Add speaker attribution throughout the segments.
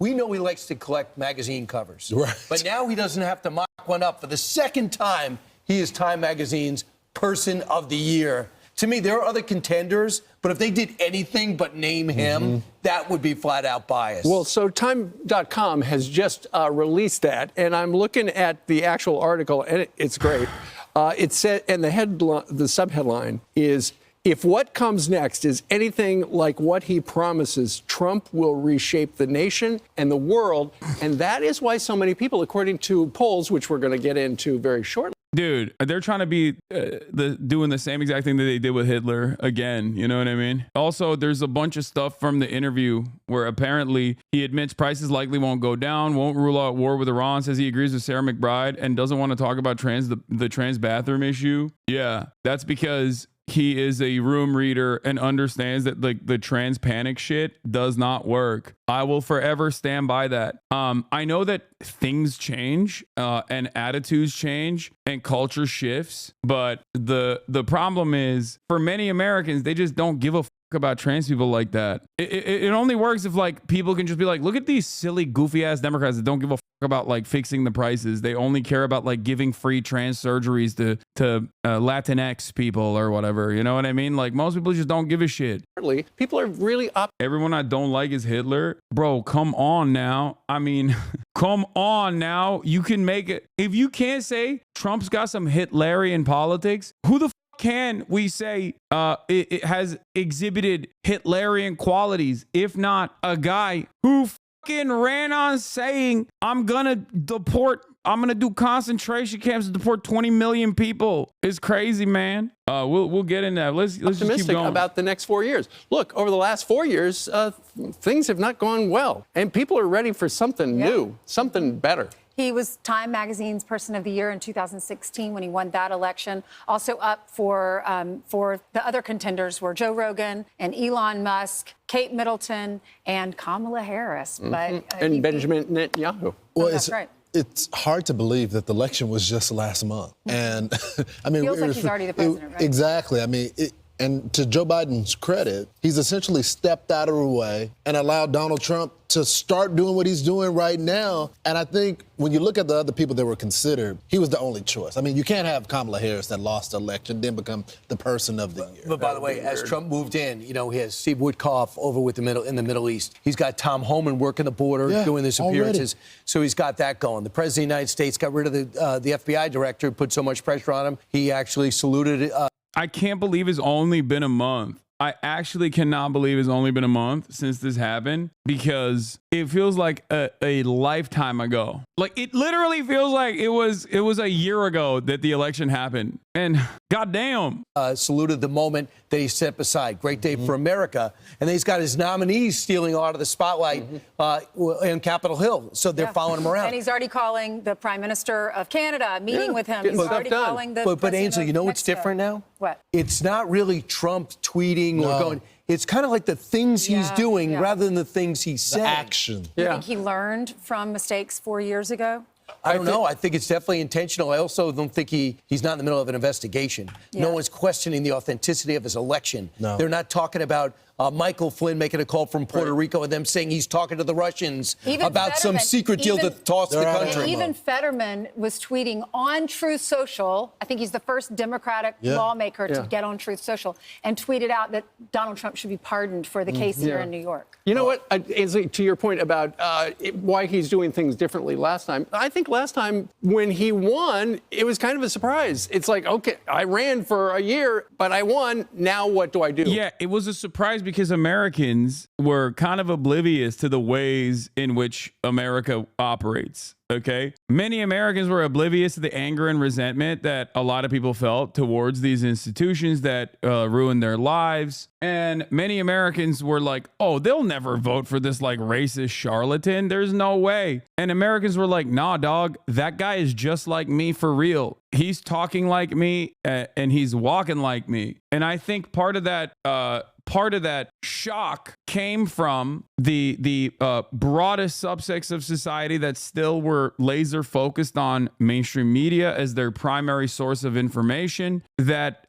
Speaker 1: We know he likes to collect magazine covers.
Speaker 2: Right.
Speaker 1: But now he doesn't have to mock one up. For the second time, he is Time Magazine's Person of the Year. To me, there are other contenders, but if they did anything but name him, that would be flat out biased.
Speaker 3: Well, so Time.com has just released that, and I'm looking at the actual article, and it's great. It said, and the subheadline is, "If what comes next is anything like what he promises, Trump will reshape the nation and the world." And that is why so many people, according to polls, which we're going to get into very shortly.
Speaker 4: Dude, they're trying to be doing the same exact thing that they did with Hitler again. You know what I mean? Also, there's a bunch of stuff from the interview where apparently he admits prices likely won't go down, won't rule out war with Iran, says he agrees with Sarah McBride, and doesn't want to talk about the trans bathroom issue. Yeah, that's because he is a room reader and understands that like the trans panic shit does not work. I will forever stand by that. I know that things change and attitudes change and culture shifts, but the problem is for many Americans, they just don't give a fuck about trans people like that. It only works if like people can just be like, look at these silly goofy ass Democrats that don't give a fuck about like fixing the prices. They only care about like giving free trans surgeries to Latinx people or whatever. You know what I mean? Like most people just don't give a shit.
Speaker 3: People are really up.
Speaker 4: Everyone I don't like is Hitler. Bro, come on now. I mean, come on now. You can make it. If you can't say Trump's got some Hitlerian politics, who the can we say it has exhibited Hitlerian qualities, if not a guy who fucking ran on saying, I'm gonna do concentration camps to deport 20 million people. It's crazy, man. We'll get in that. Let's just keep going.
Speaker 3: About the next 4 years. Look, over the last 4 years, things have not gone well, and people are ready for something new, something better.
Speaker 5: He was Time Magazine's Person of the Year in 2016 when he won that election. Also up for the other contenders were Joe Rogan and Elon Musk, Kate Middleton, and Kamala Harris. But,
Speaker 3: and Benjamin Netanyahu.
Speaker 2: Well,
Speaker 5: that's right.
Speaker 2: It's hard to believe that the election was just last month. And I mean,
Speaker 5: feels like he's already the president, right?
Speaker 2: Exactly. I mean, and to Joe Biden's credit, he's essentially stepped out of the way and allowed Donald Trump to start doing what he's doing right now. And I think when you look at the other people that were considered, he was the only choice. I mean, you can't have Kamala Harris that lost the election, then become the Person of the Year.
Speaker 1: But by the way, as Trump moved in, you know, he has Steve Witkoff over with in the Middle East. He's got Tom Homan working the border, doing his appearances. Already. So he's got that going. The President of the United States got rid of the FBI director who put so much pressure on him. He actually saluted
Speaker 4: I can't believe it's only been a month. I actually cannot believe it's only been a month since this happened because it feels like a lifetime ago. Like it literally feels like it was a year ago that the election happened. And goddamn.
Speaker 1: Saluted the moment that he set aside. Great day for America. And then he's got his nominees stealing out of the spotlight in Capitol Hill. So they're following him around.
Speaker 5: And he's already calling the Prime Minister of Canada, meeting with him. He's already calling the
Speaker 1: But Ainsley, you know what's different now?
Speaker 5: What?
Speaker 1: It's not really Trump tweeting or going. It's kind of like the things he's doing rather than the things he's saying.
Speaker 2: Action.
Speaker 5: You think he learned from mistakes 4 years ago?
Speaker 1: I don't know. I think it's definitely intentional. I also don't think he's not in the middle of an investigation. No one's questioning the authenticity of his election. No. They're not talking about Michael Flynn making a call from Puerto Rico and them saying he's talking to the Russians about some secret deal to toss the country.
Speaker 5: Even Fetterman was tweeting on Truth Social. I think he's the first Democratic lawmaker to get on Truth Social and tweeted out that Donald Trump should be pardoned for the case here in New York.
Speaker 3: You know what, Ainsley, to your point about why he's doing things differently last time, I think last time when he won, it was kind of a surprise. It's like, okay, I ran for a year, but I won. Now what do I do?
Speaker 4: Yeah, it was a surprise because Americans were kind of oblivious to the ways in which America operates. Okay. Many Americans were oblivious to the anger and resentment that a lot of people felt towards these institutions that ruined their lives. And many Americans were like, oh, they'll never vote for this like racist charlatan. There's no way. And Americans were like, nah, dog, that guy is just like me for real. He's talking like me and he's walking like me. And I think part of that shock came from the broadest subsects of society that still were laser focused on mainstream media as their primary source of information, that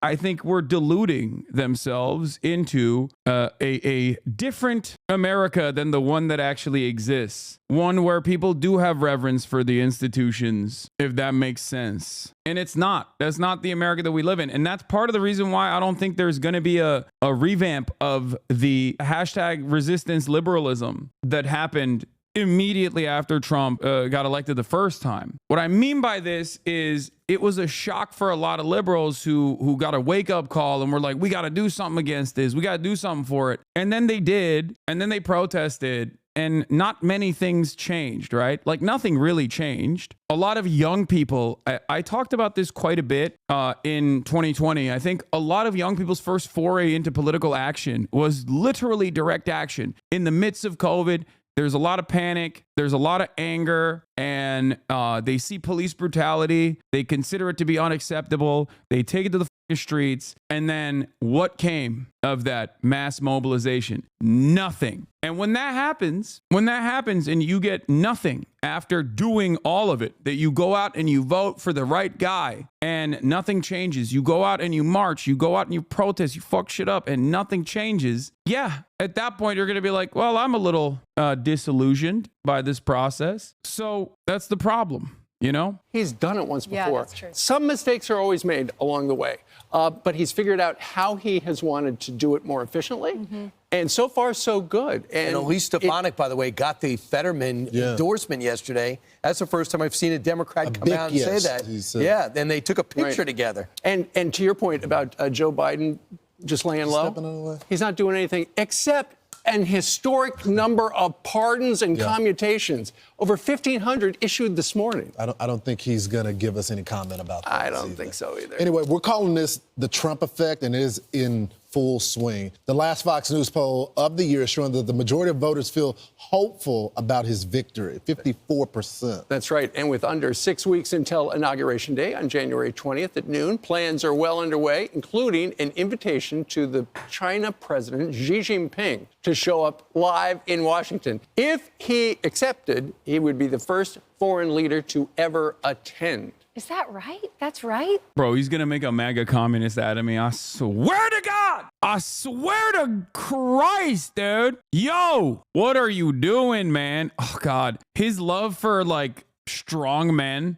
Speaker 4: I think we're deluding themselves into a different America than the one that actually exists. One where people do have reverence for the institutions, if that makes sense. And it's not. That's not the America that we live in. And that's part of the reason why I don't think there's going to be a revamp of the hashtag resistance liberalism that happened immediately after Trump got elected the first time. What I mean by this is it was a shock for a lot of liberals who got a wake-up call and were like, we got to do something against this. We got to do something for it. And then they did. And then they protested. And not many things changed, right? Like nothing really changed. A lot of young people, I talked about this quite a bit in 2020. I think a lot of young people's first foray into political action was literally direct action. In the midst of COVID, there's a lot of panic, there's a lot of anger, and they see police brutality. They consider it to be unacceptable. They take it to the streets. And then what came of that mass mobilization? Nothing. And when that happens and you get nothing after doing all of it, that you go out and you vote for the right guy and nothing changes. You go out and you march, you go out and you protest, you fuck shit up and nothing changes. Yeah, at that point, you're going to be like, well, I'm a little disillusioned by this process. So that's the problem. You know,
Speaker 3: he's done it once before.
Speaker 5: Yeah, that's true.
Speaker 3: Some mistakes are always made along the way, but he's figured out how he has wanted to do it more efficiently. Mm-hmm. And so far, so good. And
Speaker 1: Elise Stefanik, by the way, got the Fetterman endorsement yesterday. That's the first time I've seen a Democrat come out and say that. Yeah, then they took a picture together.
Speaker 3: And to your point about Joe Biden just laying low, he's not doing anything except an historic number of pardons and commutations. Over 1,500 issued this morning.
Speaker 2: I don't think he's going to give us any comment about that.
Speaker 3: I don't think so either.
Speaker 2: Anyway, we're calling this the Trump effect, and it is in full swing. The last Fox News poll of the year is showing that the majority of voters feel hopeful about his victory, 54%.
Speaker 3: That's right. And with under 6 weeks until Inauguration Day on January 20th at noon, plans are well underway, including an invitation to the China President Xi Jinping to show up live in Washington. If he accepted, he would be the first foreign leader to ever attend.
Speaker 5: Is that right? That's right?
Speaker 4: Bro, he's going to make a MAGA communist out of me. I swear to God. I swear to Christ, dude. Yo, what are you doing, man? Oh, God. His love for, like, strong men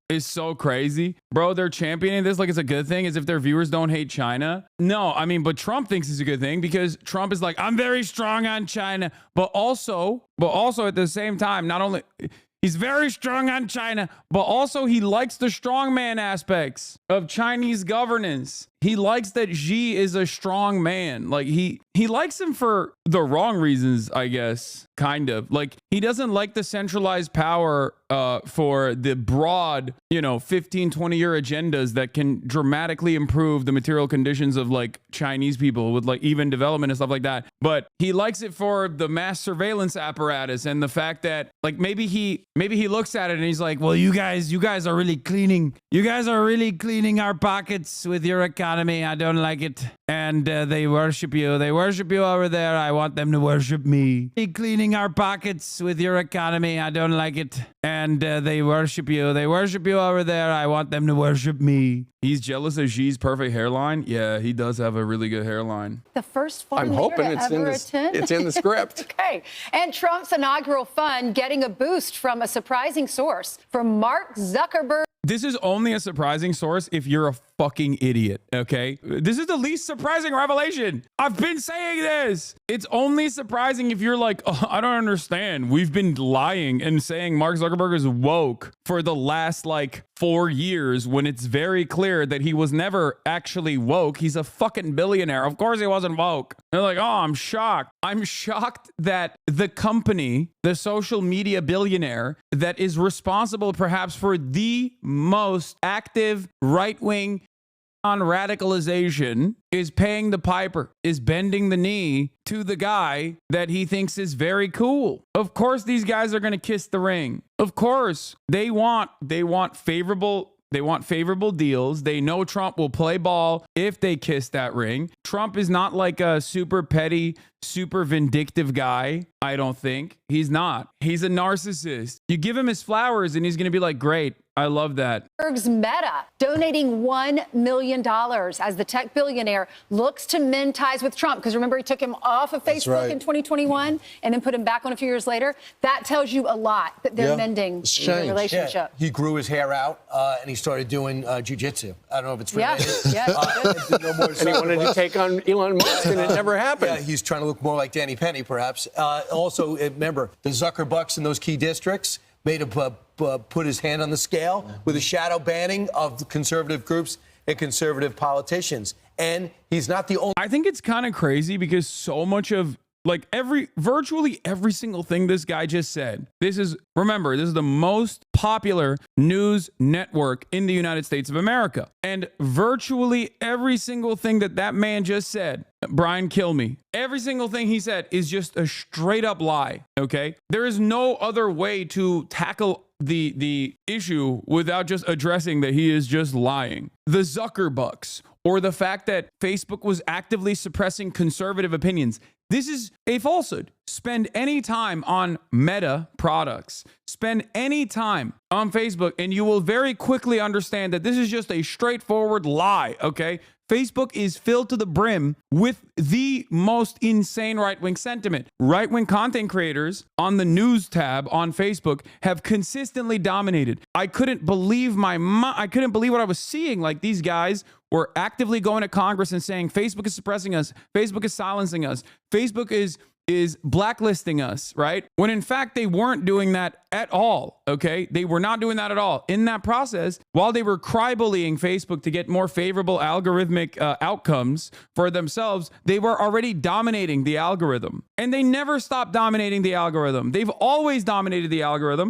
Speaker 4: is so crazy. Bro, they're championing this like it's a good thing, as if their viewers don't hate China. No, I mean, but Trump thinks it's a good thing because Trump is like, I'm very strong on China. But also at the same time, not only... He's very strong on China, but also he likes the strongman aspects of Chinese governance. He likes that Xi is a strong man. Like he likes him for the wrong reasons, I guess, kind of. Like he doesn't like the centralized power for the broad, 15, 20-year agendas that can dramatically improve the material conditions of like Chinese people with like even development and stuff like that. But he likes it for the mass surveillance apparatus and the fact that like maybe he looks at it and he's like, well, you guys are really cleaning our pockets with your economy. I don't like it. And they worship you. They worship you over there. I want them to worship me. Cleaning our pockets with your economy. I don't like it. And they worship you. They worship you over there. I want them to worship me. He's jealous of Xi's perfect hairline. Yeah, he does have a really good hairline.
Speaker 5: The first foreign
Speaker 3: I'm hoping
Speaker 5: leader to ever attend.
Speaker 3: It's in the script.
Speaker 5: Okay. And Trump's inaugural fund getting a boost from a surprising source, from Mark Zuckerberg.
Speaker 4: This is only a surprising source if you're a fucking idiot, okay? This is the least surprising revelation. I've been saying this. It's only surprising if you're like, oh, I don't understand. We've been lying and saying Mark Zuckerberg is woke for the last like 4 years when it's very clear that he was never actually woke. He's a fucking billionaire. Of course he wasn't woke. They're like, oh, I'm shocked. I'm shocked that the company, the social media billionaire that is responsible perhaps for the most active right-wing on radicalization is paying the piper, is bending the knee to the guy that he thinks is very cool. Of course, these guys are going to kiss the ring. Of course, they want favorable deals. They know Trump will play ball if they kiss that ring. Trump is not like a super petty, super vindictive guy. I don't think. He's not. He's a narcissist. You give him his flowers and he's going to be like, great. I love that.
Speaker 5: Meta donating $1 million as the tech billionaire looks to mend ties with Trump. Because remember, he took him off of Facebook in 2021 and then put him back on a few years later. That tells you a lot that they're mending their relationship.
Speaker 1: Yeah. He grew his hair out and he started doing jujitsu. I don't know if it's related.
Speaker 3: And he wanted to take on Elon Musk, and it never happened.
Speaker 1: Yeah, he's trying to look more like Danny Penny, perhaps. Also, remember, the Zuckerbucks in those key districts made him put his hand on the scale with a shadow banning of the conservative groups and conservative politicians. And he's not the only.
Speaker 4: I think it's kind of crazy because so much of virtually every single thing this guy just said. Remember, this is the most popular news network in the United States of America. And virtually every single thing that man just said, Brian, kill me. Every single thing he said is just a straight up lie. Okay. There is no other way to tackle the issue without just addressing that he is just lying. The Zuckerbucks, or the fact that Facebook was actively suppressing conservative opinions. This is a falsehood. Spend any time on Meta products. Spend any time on Facebook, and you will very quickly understand that this is just a straightforward lie, okay? Facebook is filled to the brim with the most insane right-wing sentiment. Right-wing content creators on the news tab on Facebook have consistently dominated. I couldn't believe I couldn't believe what I was seeing. Like, these guys were actively going to Congress and saying, Facebook is suppressing us. Facebook is silencing us. Facebook is blacklisting us, right? When in fact, they weren't doing that at all, okay? They were not doing that at all. In that process, while they were cry-bullying Facebook to get more favorable algorithmic outcomes for themselves, they were already dominating the algorithm. And they never stopped dominating the algorithm. They've always dominated the algorithm.